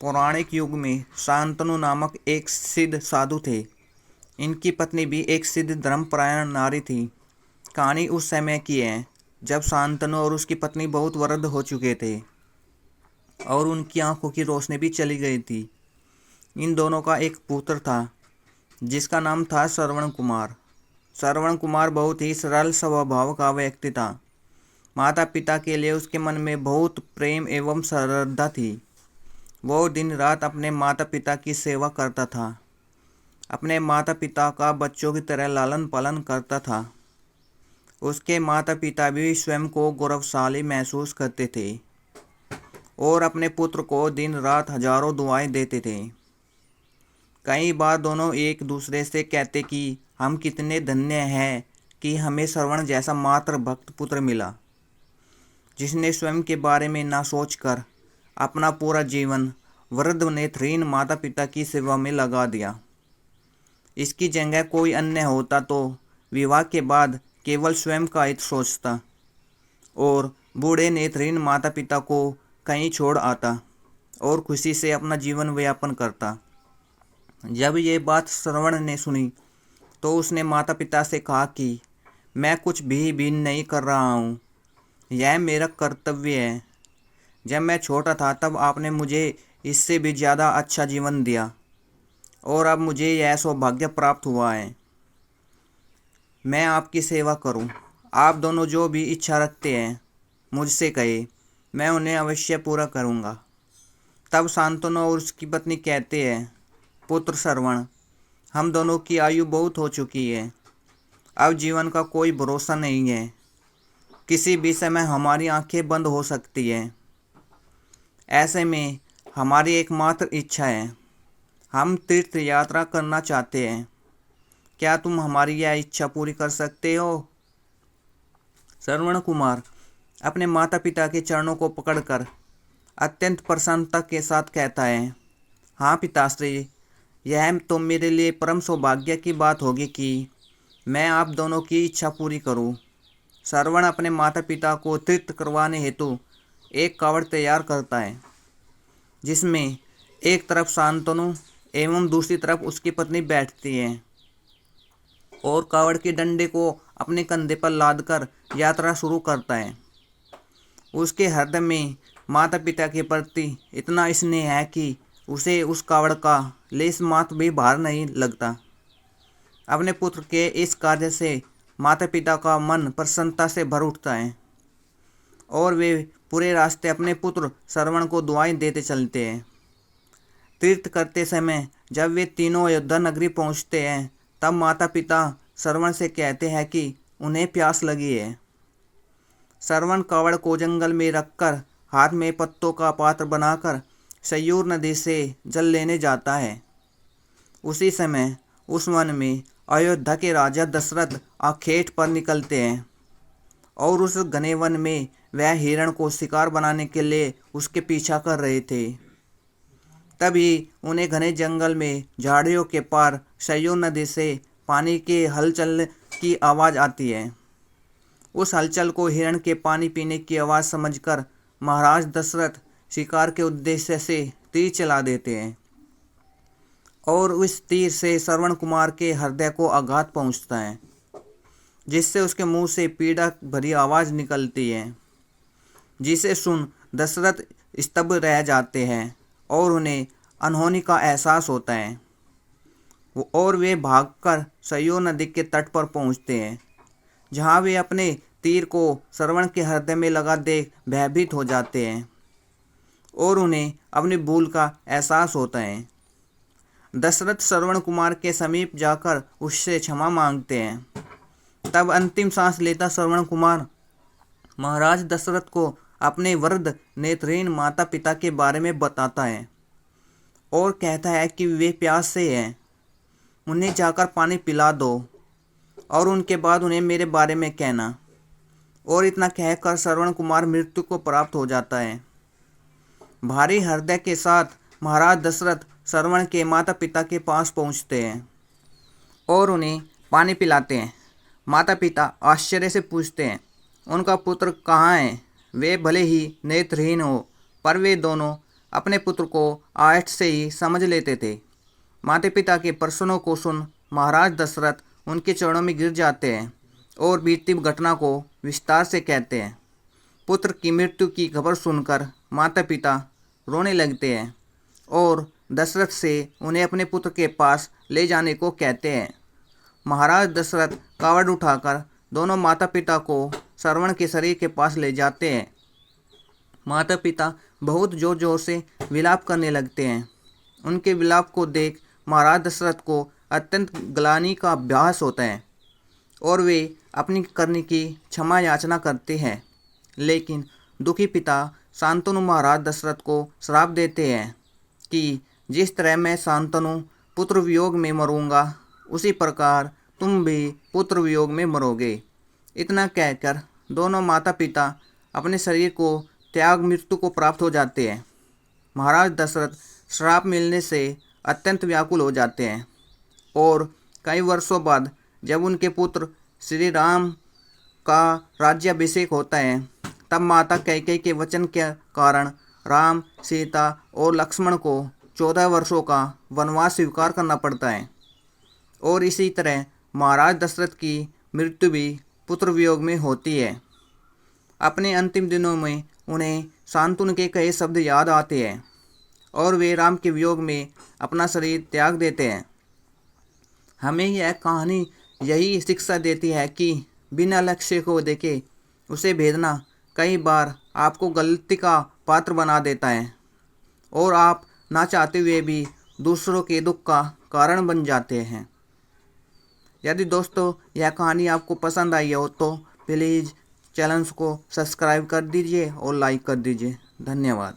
पौराणिक युग में शांतनु नामक एक सिद्ध साधु थे। इनकी पत्नी भी एक सिद्ध धर्मपरायण नारी थी। कहानी उस समय की है जब शांतनु और उसकी पत्नी बहुत वृद्ध हो चुके थे और उनकी आंखों की रोशनी भी चली गई थी। इन दोनों का एक पुत्र था जिसका नाम था श्रवण कुमार। श्रवण कुमार बहुत ही सरल स्वभाव का व्यक्ति था। माता पिता के लिए उसके मन में बहुत प्रेम एवं श्रद्धा थी। वो दिन रात अपने माता पिता की सेवा करता था। अपने माता पिता का बच्चों की तरह लालन पालन करता था। उसके माता पिता भी स्वयं को गौरवशाली महसूस करते थे और अपने पुत्र को दिन रात हजारों दुआएं देते थे। कई बार दोनों एक दूसरे से कहते कि हम कितने धन्य हैं कि हमें श्रवण जैसा मात्र भक्त पुत्र मिला, जिसने स्वयं के बारे में ना सोचकर अपना पूरा जीवन वृद्ध नेत्रहीन माता पिता की सेवा में लगा दिया। इसकी जगह कोई अन्य होता तो विवाह के बाद केवल स्वयं का हित सोचता और बूढ़े नेत्रहीन माता पिता को कहीं छोड़ आता और खुशी से अपना जीवन यापन करता। जब ये बात श्रवण ने सुनी तो उसने माता पिता से कहा कि मैं कुछ भी नहीं कर रहा हूँ, यह मेरा कर्तव्य है। जब मैं छोटा था तब आपने मुझे इससे भी ज़्यादा अच्छा जीवन दिया और अब मुझे यह सौभाग्य प्राप्त हुआ है। मैं आपकी सेवा करूं। आप दोनों जो भी इच्छा रखते हैं मुझसे कहे, मैं उन्हें अवश्य पूरा करूंगा। तब शांतनु और उसकी पत्नी कहते हैं, पुत्र श्रवण, हम दोनों की आयु बहुत हो चुकी है। अब जीवन का कोई भरोसा नहीं है। किसी भी समय हमारी आंखें बंद हो सकती हैं। ऐसे में हमारी एकमात्र इच्छा है, हम तीर्थ यात्रा करना चाहते हैं। क्या तुम हमारी यह इच्छा पूरी कर सकते हो? श्रवण कुमार अपने माता पिता के चरणों को पकड़कर अत्यंत प्रसन्नता के साथ कहता है, हाँ पिताश्री, यह तो मेरे लिए परम सौभाग्य की बात होगी कि मैं आप दोनों की इच्छा पूरी करूं। श्रवण अपने माता पिता को तीर्थ करवाने हेतु एक कावड़ तैयार करता है, जिसमें एक तरफ शांतनु एवं दूसरी तरफ उसकी पत्नी बैठती है और कावड़ के डंडे को अपने कंधे पर लादकर यात्रा शुरू करता है। उसके हृदय में माता पिता के प्रति इतना स्नेह है कि उसे उस कावड़ का लेस मात्र भी भार नहीं लगता। अपने पुत्र के इस कार्य से माता पिता का मन प्रसन्नता से भर उठता है और वे पूरे रास्ते अपने पुत्र श्रवण को दुआएं देते चलते हैं। तीर्थ करते समय जब वे तीनों अयोध्या नगरी पहुंचते हैं तब माता पिता श्रवण से कहते हैं कि उन्हें प्यास लगी है। श्रवण कावड़ को जंगल में रखकर हाथ में पत्तों का पात्र बनाकर सयूर नदी से जल लेने जाता है। उसी समय उस वन में अयोध्या के राजा दशरथ आखेट पर निकलते हैं और उस घने वन में वह हिरण को शिकार बनाने के लिए उसके पीछा कर रहे थे। तभी उन्हें घने जंगल में झाड़ियों के पार सयूर नदी से पानी के हलचल की आवाज़ आती है। उस हलचल को हिरण के पानी पीने की आवाज़ समझकर महाराज दशरथ शिकार के उद्देश्य से तीर चला देते हैं और उस तीर से श्रवण कुमार के हृदय को आघात पहुंचता है, जिससे उसके मुंह से पीड़ा भरी आवाज़ निकलती है, जिसे सुन दशरथ स्तब्ध रह जाते हैं और उन्हें अनहोनी का एहसास होता है और वे भागकर सयूर नदी के तट पर पहुंचते हैं, जहां वे अपने तीर को श्रवण के हृदय में लगा देख भयभीत हो जाते हैं और उन्हें अपनी भूल का एहसास होता है। दशरथ श्रवण कुमार के समीप जाकर उससे क्षमा मांगते हैं। तब अंतिम सांस लेता श्रवण कुमार महाराज दशरथ को अपने वृद्ध नेत्रहीन माता पिता के बारे में बताता है और कहता है कि वे प्यास से हैं, उन्हें जाकर पानी पिला दो और उनके बाद उन्हें मेरे बारे में कहना। और इतना कहकर श्रवण कुमार मृत्यु को प्राप्त हो जाता है। भारी हृदय के साथ महाराज दशरथ श्रवण के माता पिता के पास पहुंचते हैं और उन्हें पानी पिलाते हैं। माता पिता आश्चर्य से पूछते हैं, उनका पुत्र कहाँ है? वे भले ही नेत्रहीन हो पर वे दोनों अपने पुत्र को आहट से ही समझ लेते थे। माता पिता के प्रश्नों को सुन महाराज दशरथ उनके चरणों में गिर जाते हैं और बीती घटना को विस्तार से कहते हैं। पुत्र की मृत्यु की खबर सुनकर माता पिता रोने लगते हैं और दशरथ से उन्हें अपने पुत्र के पास ले जाने को कहते हैं। महाराज दशरथ कावड़ उठाकर दोनों माता पिता को श्रवण के शरीर के पास ले जाते हैं। माता पिता बहुत जोर जोर से विलाप करने लगते हैं। उनके विलाप को देख महाराज दशरथ को अत्यंत ग्लानि का अभ्यास होता है और वे अपनी करनी की क्षमा याचना करते हैं। लेकिन दुखी पिता शांतनु महाराज दशरथ को श्राप देते हैं कि जिस तरह मैं शांतनु पुत्र वियोग में मरूंगा उसी प्रकार तुम भी पुत्र वियोग में मरोगे। इतना कहकर दोनों माता पिता अपने शरीर को त्याग मृत्यु को प्राप्त हो जाते हैं। महाराज दशरथ श्राप मिलने से अत्यंत व्याकुल हो जाते हैं और कई वर्षों बाद जब उनके पुत्र श्री राम का राज्याभिषेक होता है तब माता कैकेयी के वचन के कारण राम, सीता और लक्ष्मण को 14 वर्षों का वनवास स्वीकार करना पड़ता है और इसी तरह महाराज दशरथ की मृत्यु भी पुत्र वियोग में होती है। अपने अंतिम दिनों में उन्हें शांतनु के कहे शब्द याद आते हैं और वे राम के वियोग में अपना शरीर त्याग देते हैं। हमें यह कहानी यही शिक्षा देती है कि बिना लक्ष्य को देखे उसे भेदना कई बार आपको गलती का पात्र बना देता है और आप ना चाहते हुए भी दूसरों के दुख का कारण बन जाते हैं। यदि दोस्तों यह कहानी आपको पसंद आई हो तो प्लीज़ चैनल को सब्सक्राइब कर दीजिए और लाइक कर दीजिए। धन्यवाद।